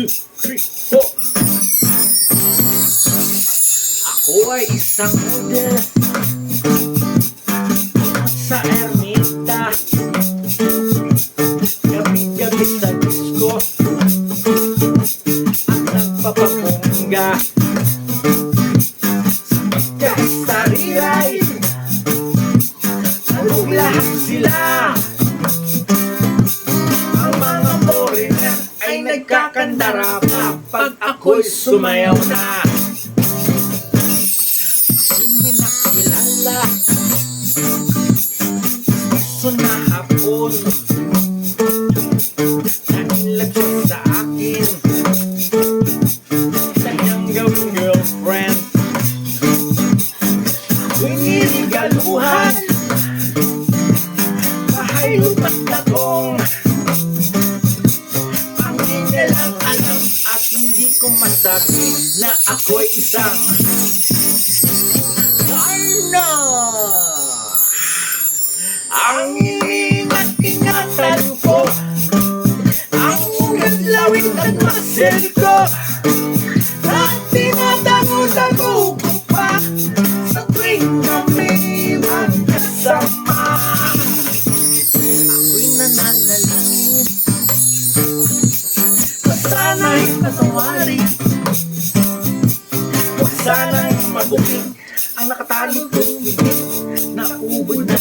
2, 3, 4. Ako ay isang model sa ermita, gabi-gabi sa disco at nagpapabongga. Sa rilay, anong lahat sila? Ang mga foreigner ay nagkakandara pa pag ako'y sumayaw na. Hindi nakilala so na hapon nailagay sa akin kanyang gawing girlfriend. Winigaluhan bahay lupat na kong ang hindi lang alam at hindi ko masabi na ako'y isang Darna. Ang ingat-ingatan ko, ang ugat-lawin at masel ko, at tinatago-tago ko pa sa tuwing kami magkasama. Ako'y nananalangin na sana'y matawarin, huwag sana'y mabuking ang nakatali kong bibig na ubod na